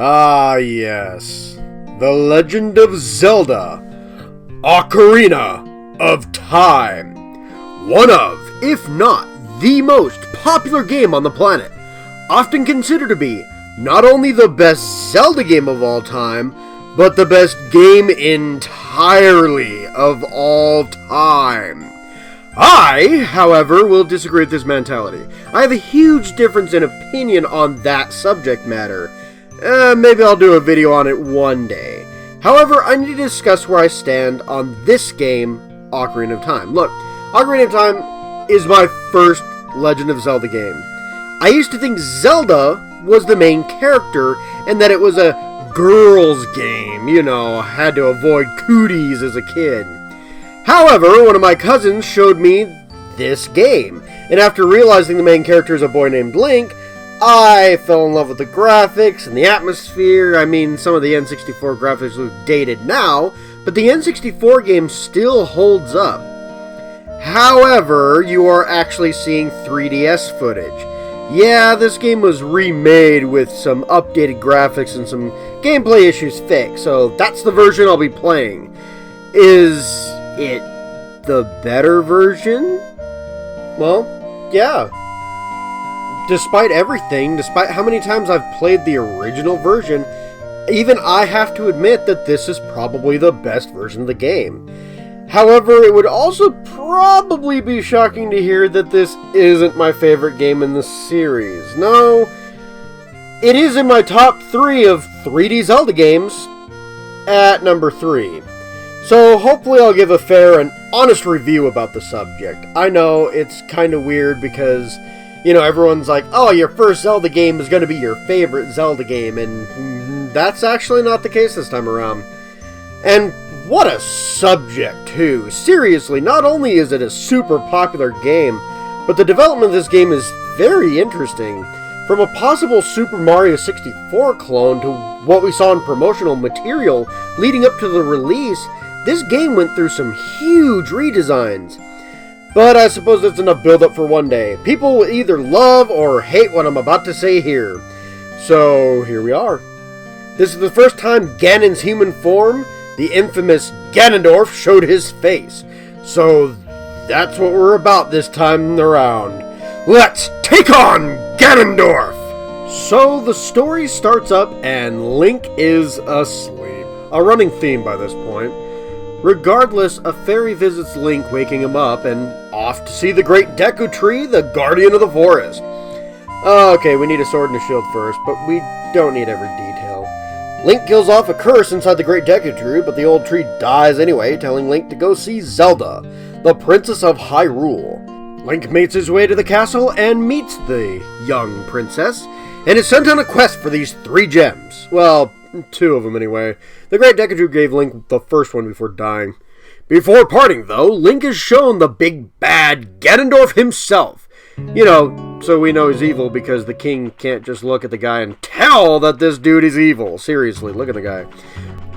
Ah, yes. The Legend of Zelda, Ocarina of Time. One of, if not the most popular game on the planet. Often considered to be not only the best Zelda game of all time, but the best game entirely of all time. I, however, will disagree with this mentality. I have a huge difference in opinion on that subject matter. Maybe I'll do a video on it one day. However, I need to discuss where I stand on this game, Ocarina of Time. Look, Ocarina of Time is my first Legend of Zelda game. I used to think Zelda was the main character and that it was a girl's game. You know, had to avoid cooties as a kid. However, one of my cousins showed me this game, and after realizing the main character is a boy named Link, I fell in love with the graphics and the atmosphere. I mean, some of the N64 graphics look dated now, but the N64 game still holds up. However, you are actually seeing 3DS footage. Yeah, this game was remade with some updated graphics and some gameplay issues fixed, so that's the version I'll be playing. Is it the better version? Well, yeah. Despite everything, despite how many times I've played the original version, even I have to admit that this is probably the best version of the game. However, it would also probably be shocking to hear that this isn't my favorite game in the series. No, it is in my top 3 of 3D Zelda games at number 3. So hopefully I'll give a fair and honest review about the subject. I know it's kind of weird because, you know, everyone's like, oh, your first Zelda game is going to be your favorite Zelda game, and that's actually not the case this time around. And what a subject, too. Seriously, not only is it a super popular game, but the development of this game is very interesting. From a possible Super Mario 64 clone to what we saw in promotional material leading up to the release, this game went through some huge redesigns. But I suppose that's enough build-up for one day. People will either love or hate what I'm about to say here. So, here we are. This is the first time Ganon's human form, the infamous Ganondorf, showed his face. So, that's what we're about this time around. Let's take on Ganondorf! So, the story starts up and Link is asleep. A running theme by this point. Regardless, a fairy visits Link, waking him up, and off to see the Great Deku Tree, the guardian of the forest. Okay, we need a sword and a shield first, but we don't need every detail. Link kills off a curse inside the Great Deku Tree, but the old tree dies anyway, telling Link to go see Zelda, the Princess of Hyrule. Link makes his way to the castle and meets the young princess, and is sent on a quest for these 3 gems. Well, 2 of them anyway. The Great Deku Tree gave Link the first one before dying. Before parting, though, Link is shown the big bad Ganondorf himself. You know, so we know he's evil because the king can't just look at the guy and tell that this dude is evil. Seriously, look at the guy.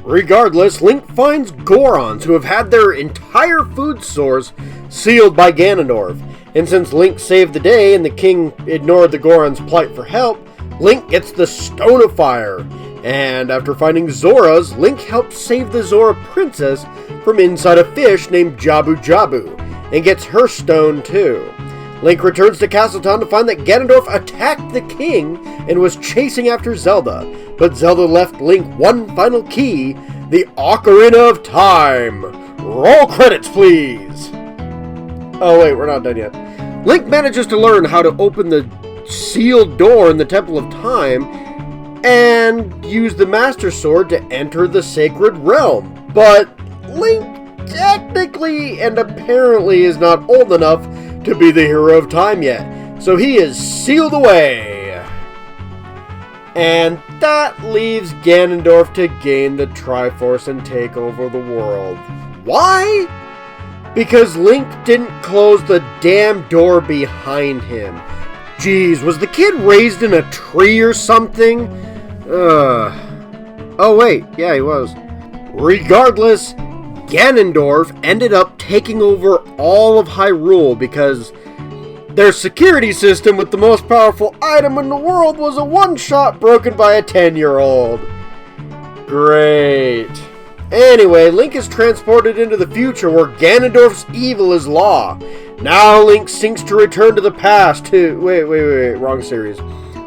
Regardless, Link finds Gorons who have had their entire food source sealed by Ganondorf. And since Link saved the day and the king ignored the Gorons' plight for help, Link gets the Stone of Fire. And after finding Zora's, Link helps save the Zora princess from inside a fish named Jabu Jabu, and gets her stone too. Link returns to Castletown to find that Ganondorf attacked the king and was chasing after Zelda, but Zelda left Link one final key, the Ocarina of Time. Roll credits, please! Oh wait, we're not done yet. Link manages to learn how to open the sealed door in the Temple of Time, and use the Master Sword to enter the Sacred Realm. But Link technically and apparently is not old enough to be the hero of time yet, so he is sealed away. And that leaves Ganondorf to gain the Triforce and take over the world. Why? Because Link didn't close the damn door behind him. Jeez, was the kid raised in a tree or something? Oh wait, yeah, he was. Regardless, Ganondorf ended up taking over all of Hyrule because Their security system with the most powerful item in the world was a one-shot broken by a 10-year-old. Great. Anyway, Link is transported into the future where Ganondorf's evil is law. Now Link sinks to return to the past to... Wait, wrong series.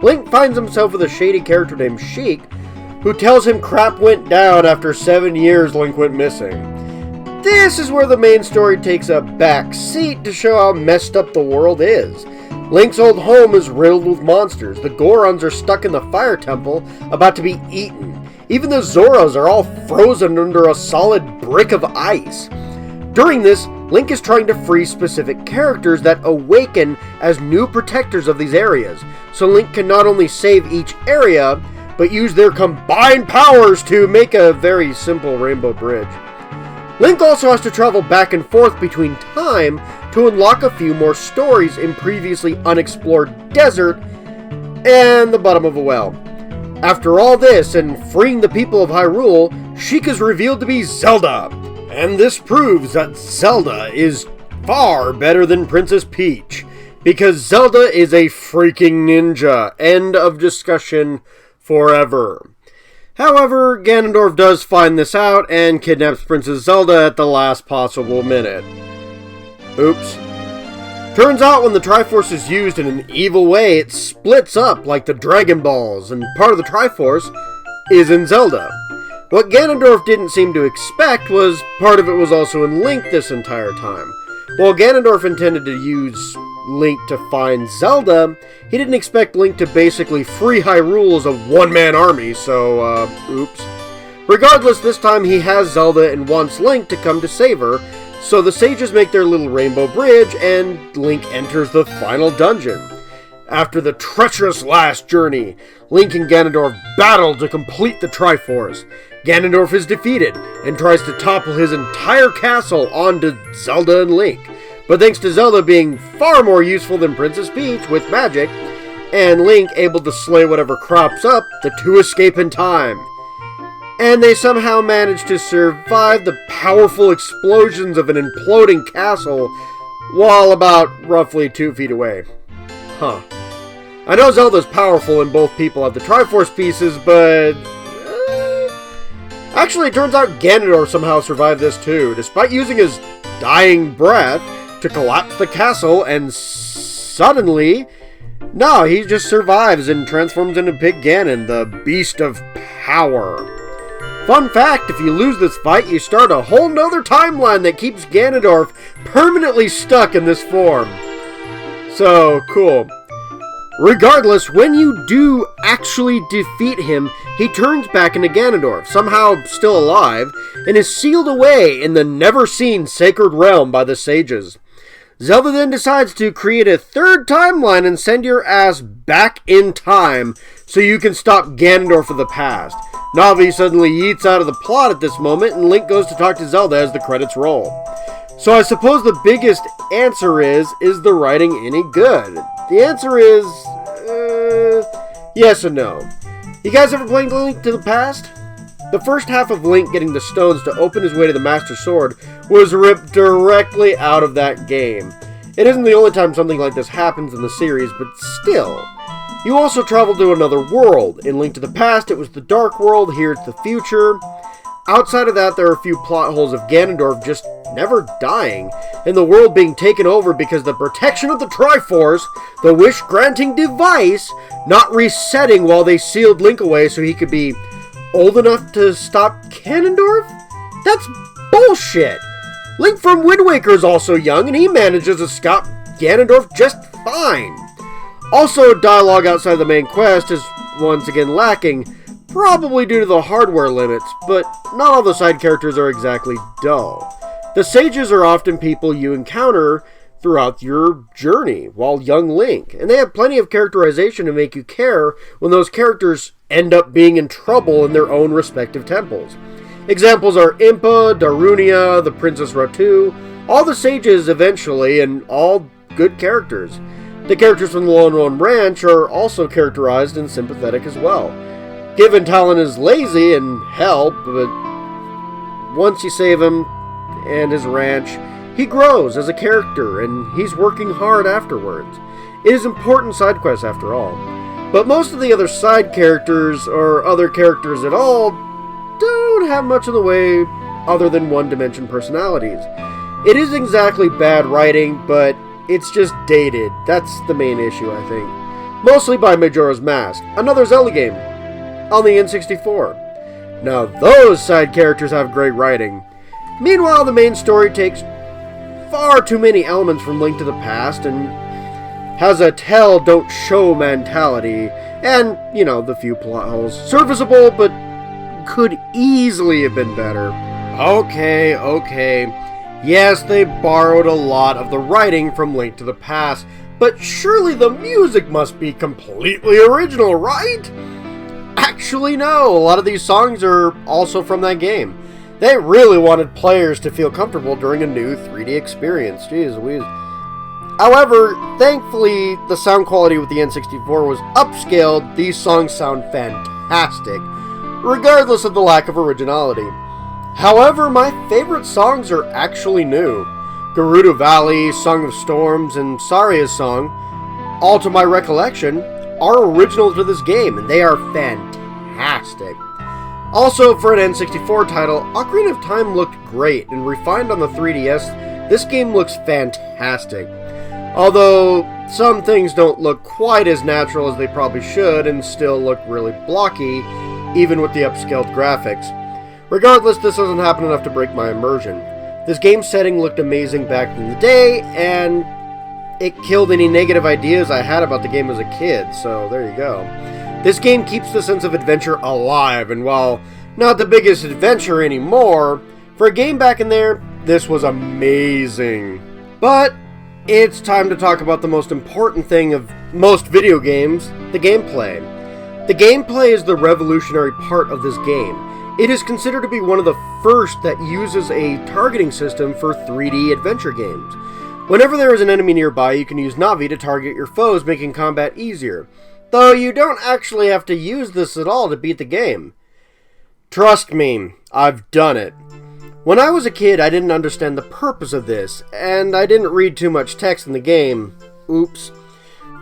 Link finds himself with a shady character named Sheik, who tells him crap went down after 7 years Link went missing. This is where the main story takes a back seat to show how messed up the world is. Link's old home is riddled with monsters. The Gorons are stuck in the fire temple, about to be eaten. Even the Zoras are all frozen under a solid brick of ice. During this, Link is trying to free specific characters that awaken as new protectors of these areas, so Link can not only save each area, but use their combined powers to make a very simple rainbow bridge. Link also has to travel back and forth between time to unlock a few more stories in previously unexplored desert and the bottom of a well. After all this and freeing the people of Hyrule, Sheik is revealed to be Zelda. And this proves that Zelda is far better than Princess Peach, because Zelda is a freaking ninja. End of discussion forever. However, Ganondorf does find this out and kidnaps Princess Zelda at the last possible minute. Oops. Turns out when the Triforce is used in an evil way, it splits up like the Dragon Balls, and part of the Triforce is in Zelda. What Ganondorf didn't seem to expect was part of it was also in Link this entire time. While Ganondorf intended to use Link to find Zelda, he didn't expect Link to basically free Hyrule as a one-man army, so, oops. Regardless, this time he has Zelda and wants Link to come to save her, so the sages make their little rainbow bridge, and Link enters the final dungeon. After the treacherous last journey, Link and Ganondorf battle to complete the Triforce. Ganondorf is defeated, and tries to topple his entire castle onto Zelda and Link. But thanks to Zelda being far more useful than Princess Peach with magic, and Link able to slay whatever crops up, the two escape in time. And they somehow manage to survive the powerful explosions of an imploding castle while about roughly 2 feet away. Huh. I know Zelda's powerful and both people have the Triforce pieces, but... Actually, it turns out Ganondorf somehow survived this too, despite using his dying breath to collapse the castle, and suddenly... No, he just survives and transforms into Big Ganon, the Beast of Power. Fun fact, if you lose this fight, you start a whole nother timeline that keeps Ganondorf permanently stuck in this form. So, cool. Regardless, when you do actually defeat him, he turns back into Ganondorf, somehow still alive, and is sealed away in the never-seen Sacred Realm by the sages. Zelda then decides to create a third timeline and send your ass back in time so you can stop Ganondorf of the past. Navi suddenly yeets out of the plot at this moment, and Link goes to talk to Zelda as the credits roll. So I suppose the biggest answer is the writing any good? The answer is, yes and no. You guys ever played Link to the Past? The first half of Link getting the stones to open his way to the Master Sword was ripped directly out of that game. It isn't the only time something like this happens in the series, but still. You also travel to another world. In Link to the Past, it was the Dark World, here it's the future. Outside of that, there are a few plot holes of Ganondorf just never dying, and the world being taken over because the protection of the Triforce, the wish-granting device, not resetting while they sealed Link away so he could be old enough to stop Ganondorf? That's bullshit! Link from Wind Waker is also young, and he manages to stop Ganondorf just fine. Also, dialogue outside the main quest is once again lacking, probably due to the hardware limits, but not all the side characters are exactly dull. The sages are often people you encounter throughout your journey while young Link, and they have plenty of characterization to make you care when those characters end up being in trouble in their own respective temples. Examples are Impa, Darunia, the Princess Ratu, all the sages eventually, and all good characters. The characters from the Lone One Ranch are also characterized and sympathetic as well. Given Talon is lazy and hell, but once you save him and his ranch, He grows as a character, and he's working hard afterwards. It is important side quests after all. But most of the other side characters, or other characters at all, don't have much in the way other than one-dimension personalities. It isn't exactly bad writing, but it's just dated. That's the main issue, I think. Mostly by Majora's Mask, another Zelda game, on the N64. Now those side characters have great writing. Meanwhile, the main story takes far too many elements from Link to the Past and has a tell don't show mentality, and, you know, the few plot holes. Serviceable, but could easily have been better. Okay. Yes, they borrowed a lot of the writing from Link to the Past, but surely the music must be completely original, right? Actually, no. A lot of these songs are also from that game. They really wanted players to feel comfortable during a new 3D experience. Jeez Louise. However, thankfully, the sound quality with the N64 was upscaled. These songs sound fantastic, regardless of the lack of originality. However, my favorite songs are actually new. Gerudo Valley, Song of Storms, and Saria's song, all to my recollection, are original to this game, and they are fantastic. Also, for an N64 title, Ocarina of Time looked great, and refined on the 3DS, this game looks fantastic. Although, some things don't look quite as natural as they probably should, and still look really blocky, even with the upscaled graphics. Regardless, this doesn't happen enough to break my immersion. This game setting looked amazing back in the day, and it killed any negative ideas I had about the game as a kid, so there you go. This game keeps the sense of adventure alive, and while not the biggest adventure anymore, for a game back in there, this was amazing. But it's time to talk about the most important thing of most video games, the gameplay. The gameplay is the revolutionary part of this game. It is considered to be one of the first that uses a targeting system for 3D adventure games. Whenever there is an enemy nearby, you can use Navi to target your foes, making combat easier. Though you don't actually have to use this at all to beat the game. Trust me, I've done it. When I was a kid, I didn't understand the purpose of this, and I didn't read too much text in the game. Oops.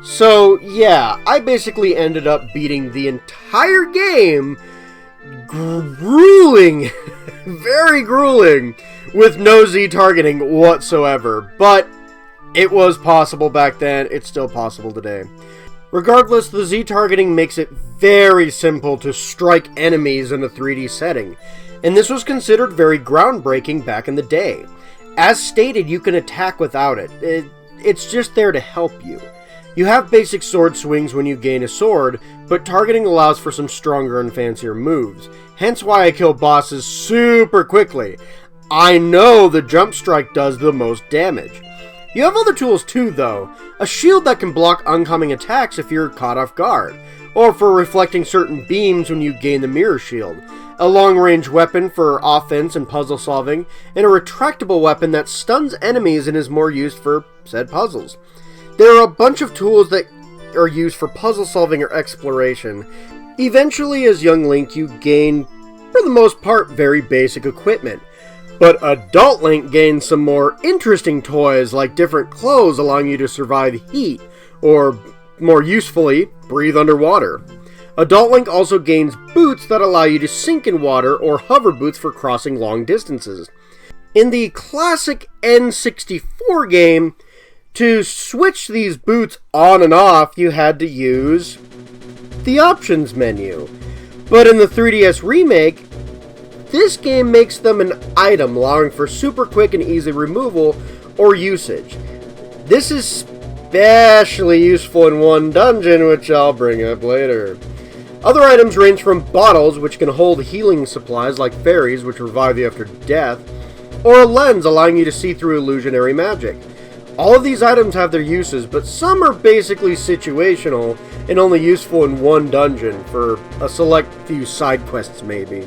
So, yeah, I basically ended up beating the entire game grueling, very grueling, with no Z targeting whatsoever. But it was possible back then, it's still possible today. Regardless, the Z targeting makes it very simple to strike enemies in a 3D setting, and this was considered very groundbreaking back in the day. As stated, you can attack without it. It's just there to help you. You have basic sword swings when you gain a sword, but targeting allows for some stronger and fancier moves. Hence why I kill bosses super quickly. I know the jump strike does the most damage. You have other tools too, though. A shield that can block oncoming attacks if you're caught off guard, or for reflecting certain beams when you gain the mirror shield. A long-range weapon for offense and puzzle solving, and a retractable weapon that stuns enemies and is more used for said puzzles. There are a bunch of tools that are used for puzzle solving or exploration. Eventually, as young Link, you gain, for the most part, very basic equipment. But adult Link gains some more interesting toys like different clothes allowing you to survive heat, or more usefully, breathe underwater. Adult Link also gains boots that allow you to sink in water or hover boots for crossing long distances. In the classic N64 game, to switch these boots on and off, you had to use the options menu. But in the 3DS remake, this game makes them an item, allowing for super quick and easy removal or usage. This is especially useful in one dungeon, which I'll bring up later. Other items range from bottles, which can hold healing supplies like fairies, which revive you after death, or a lens allowing you to see through illusionary magic. All of these items have their uses, but some are basically situational and only useful in one dungeon, for a select few side quests maybe.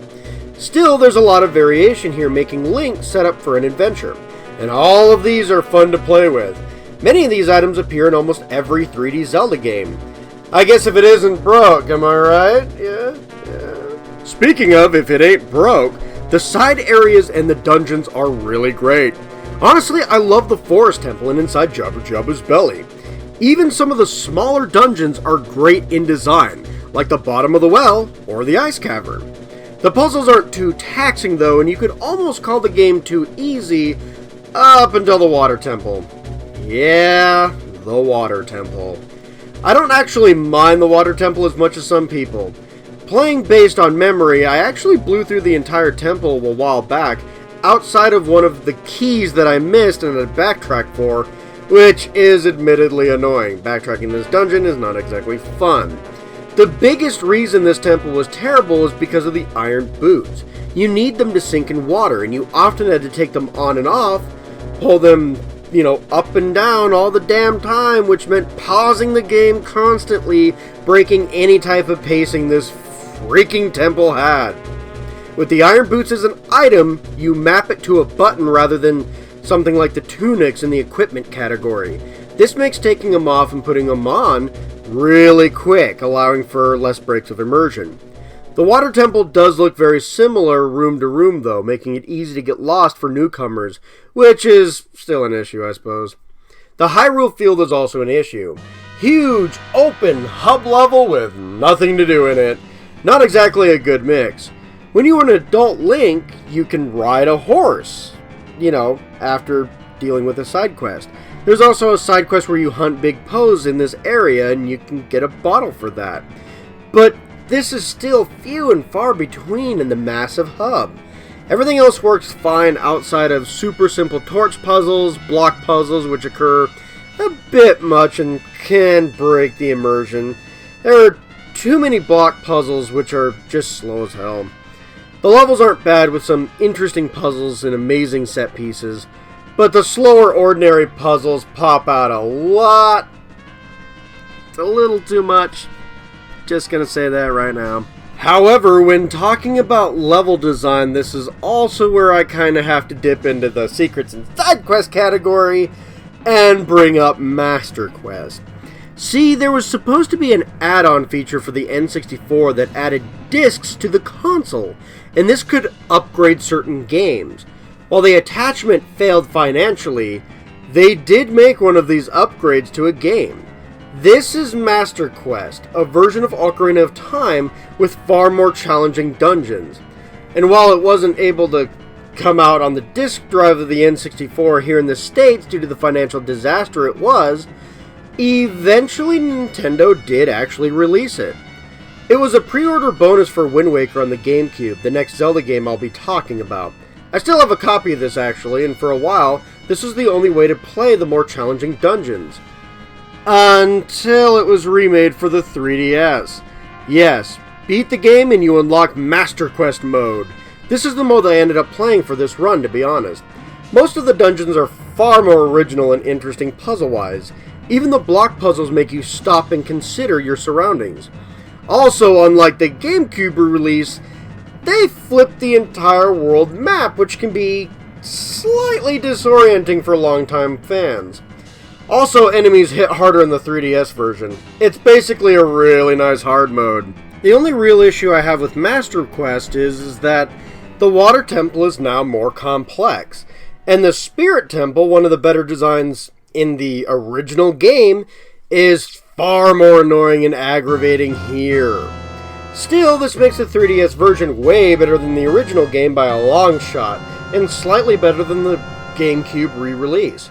Still, there's a lot of variation here, making Link set up for an adventure, and all of these are fun to play with. Many of these items appear in almost every 3D Zelda game. I guess if it isn't broke, am I right? Yeah. Speaking of if it ain't broke, the side areas and the dungeons are really great. Honestly, I love the Forest Temple and inside Jabba Jabba's belly. Even some of the smaller dungeons are great in design, like the bottom of the well or the ice cavern. The puzzles aren't too taxing though, and you could almost call the game too easy up until the Water Temple. Yeah, the Water Temple. I don't actually mind the Water Temple as much as some people. Playing based on memory, I actually blew through the entire temple a while back, outside of one of the keys that I missed and had to backtrack for, which is admittedly annoying. Backtracking this dungeon is not exactly fun. The biggest reason this temple was terrible is because of the iron boots. You need them to sink in water, and you often had to take them on and off, pull them, up and down all the damn time, which meant pausing the game constantly, breaking any type of pacing this freaking temple had. With the iron boots as an item, you map it to a button rather than something like the tunics in the equipment category. This makes taking them off and putting them on really quick, allowing for less breaks of immersion. The Water Temple does look very similar room to room though, making it easy to get lost for newcomers, which is still an issue, I suppose. The Hyrule field is also an issue. Huge, open hub level with nothing to do in it. Not exactly a good mix. When you are an adult Link, you can ride a horse, after dealing with a side quest. There's also a side quest where you hunt big Poes in this area and you can get a bottle for that. But this is still few and far between in the massive hub. Everything else works fine outside of super simple torch puzzles, block puzzles which occur a bit much and can break the immersion. There are too many block puzzles which are just slow as hell. The levels aren't bad with some interesting puzzles and amazing set pieces, but the slower ordinary puzzles pop out a lot. It's a little too much. Just gonna say that right now. However, when talking about level design, this is also where I kind of have to dip into the secrets and side quest category and bring up Master Quest. See, there was supposed to be an add-on feature for the N64 that added discs to the console, and this could upgrade certain games. While the attachment failed financially, they did make one of these upgrades to a game. This is Master Quest, a version of Ocarina of Time with far more challenging dungeons. And while it wasn't able to come out on the disc drive of the N64 here in the States due to the financial disaster it was, eventually Nintendo did actually release it. It was a pre-order bonus for Wind Waker on the GameCube, the next Zelda game I'll be talking about. I still have a copy of this actually, and for a while, this was the only way to play the more challenging dungeons. Until it was remade for the 3DS. Yes, beat the game and you unlock Master Quest mode. This is the mode I ended up playing for this run, to be honest. Most of the dungeons are far more original and interesting puzzle-wise. Even the block puzzles make you stop and consider your surroundings. Also, unlike the GameCube release, they flipped the entire world map, which can be slightly disorienting for longtime fans. Also, enemies hit harder in the 3DS version. It's basically a really nice hard mode. The only real issue I have with Master Quest is that the Water Temple is now more complex, and the Spirit Temple, one of the better designs in the original game, is far more annoying and aggravating here. Still, this makes the 3DS version way better than the original game by a long shot, and slightly better than the GameCube re-release.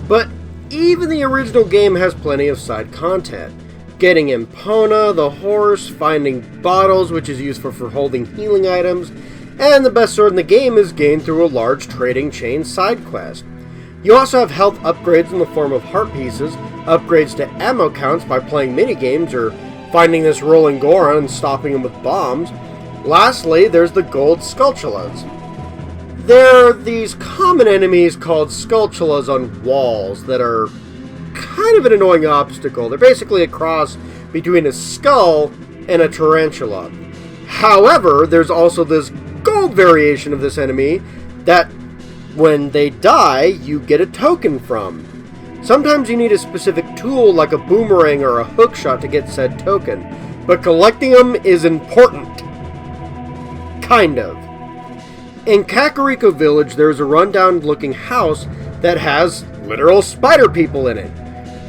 But even the original game has plenty of side content. Getting Epona, the horse, finding bottles, which is useful for holding healing items, and the best sword in the game is gained through a large trading chain side quest. You also have health upgrades in the form of heart pieces, upgrades to ammo counts by playing minigames or finding this rolling Goron and stopping him with bombs. Lastly, there's the gold Skulltulas. They're these common enemies called Skulltulas on walls that are kind of an annoying obstacle. They're basically a cross between a skull and a tarantula. However, there's also this gold variation of this enemy that when they die, you get a token from. Sometimes you need a specific tool like a boomerang or a hookshot to get said token, but collecting them is important. Kind of. In Kakariko Village, there is a rundown looking house that has literal spider people in it.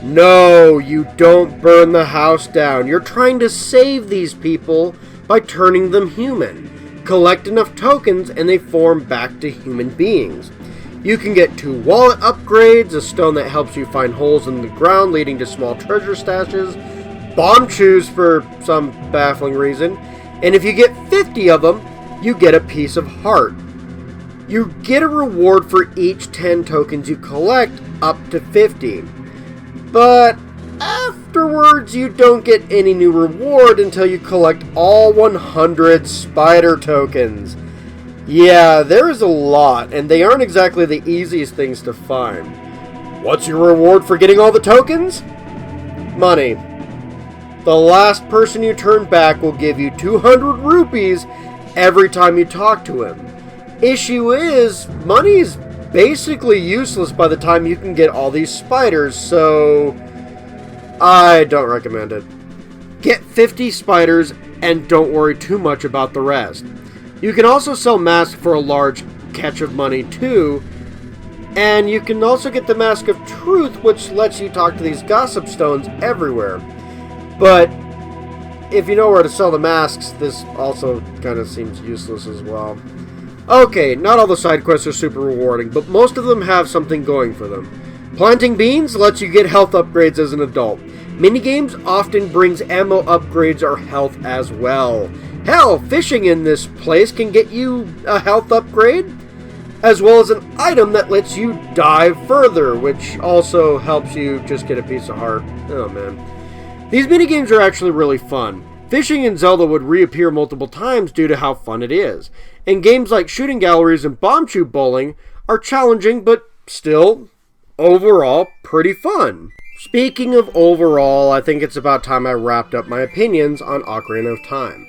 No, you don't burn the house down. You're trying to save these people by turning them human. Collect enough tokens and they form back to human beings. You can get 2 wallet upgrades, a stone that helps you find holes in the ground leading to small treasure stashes, bomb chews for some baffling reason, and if you get 50 of them, you get a piece of heart. You get a reward for each 10 tokens you collect, up to 50. But afterwards, you don't get any new reward until you collect all 100 spider tokens. Yeah, there is a lot, and they aren't exactly the easiest things to find. What's your reward for getting all the tokens? Money. The last person you turn back will give you 200 rupees every time you talk to him. Issue is, money is basically useless by the time you can get all these spiders, so I don't recommend it. Get 50 spiders and don't worry too much about the rest. You can also sell masks for a large catch of money too, and you can also get the Mask of Truth, which lets you talk to these gossip stones everywhere. But if you know where to sell the masks, this also kind of seems useless as well. Okay, not all the side quests are super rewarding, but most of them have something going for them. Planting beans lets you get health upgrades as an adult. Minigames often brings ammo upgrades or health as well. Hell, fishing in this place can get you a health upgrade, as well as an item that lets you dive further, which also helps you just get a piece of heart. Oh man. These minigames are actually really fun. Fishing in Zelda would reappear multiple times due to how fun it is. And games like shooting galleries and bomb tube bowling are challenging, but still, overall, pretty fun. Speaking of overall, I think it's about time I wrapped up my opinions on Ocarina of Time.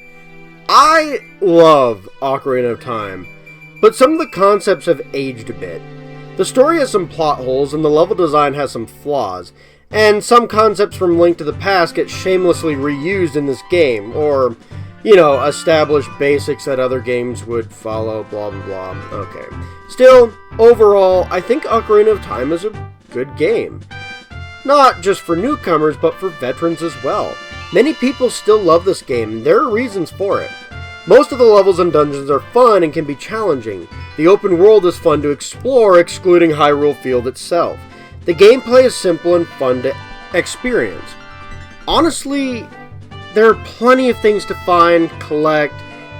I love Ocarina of Time, but some of the concepts have aged a bit. The story has some plot holes and the level design has some flaws, and some concepts from Link to the Past get shamelessly reused in this game, or, you know, establish basics that other games would follow, blah blah blah. Okay. Still, overall, I think Ocarina of Time is a good game. Not just for newcomers, but for veterans as well. Many people still love this game, and there are reasons for it. Most of the levels and dungeons are fun and can be challenging. The open world is fun to explore, excluding Hyrule Field itself. The gameplay is simple and fun to experience. Honestly, there are plenty of things to find, collect,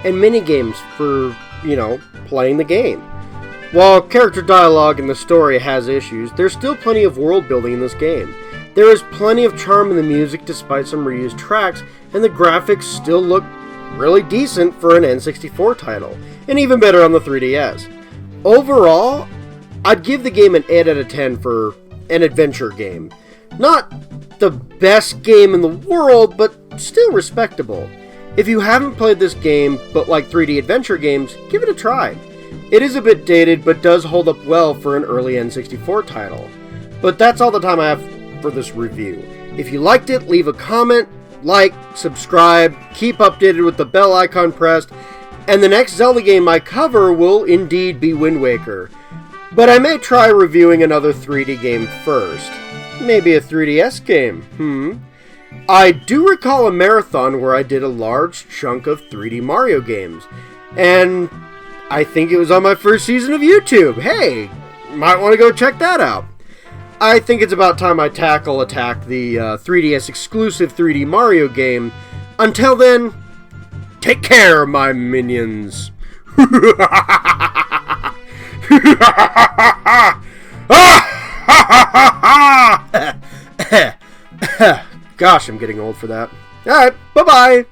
and minigames for, you know, playing the game. While character dialogue and the story has issues, there's still plenty of world building in this game. There is plenty of charm in the music despite some reused tracks, and the graphics still look really decent for an N64 title, and even better on the 3DS. Overall, I'd give the game an 8 out of 10 for an adventure game. Not the best game in the world, but still respectable. If you haven't played this game, but like 3D adventure games, give it a try. It is a bit dated, but does hold up well for an early N64 title. But that's all the time I have for this review. If you liked it, leave a comment, like, subscribe, keep updated with the bell icon pressed, and the next Zelda game I cover will indeed be Wind Waker. But I may try reviewing another 3D game first. Maybe a 3DS game, I do recall a marathon where I did a large chunk of 3D Mario games, and I think it was on my first season of YouTube. Hey, might want to go check that out. I think it's about time I tackle Attack, the 3DS exclusive 3D Mario game. Until then, take care, my minions. Gosh, I'm getting old for that. Alright, bye-bye.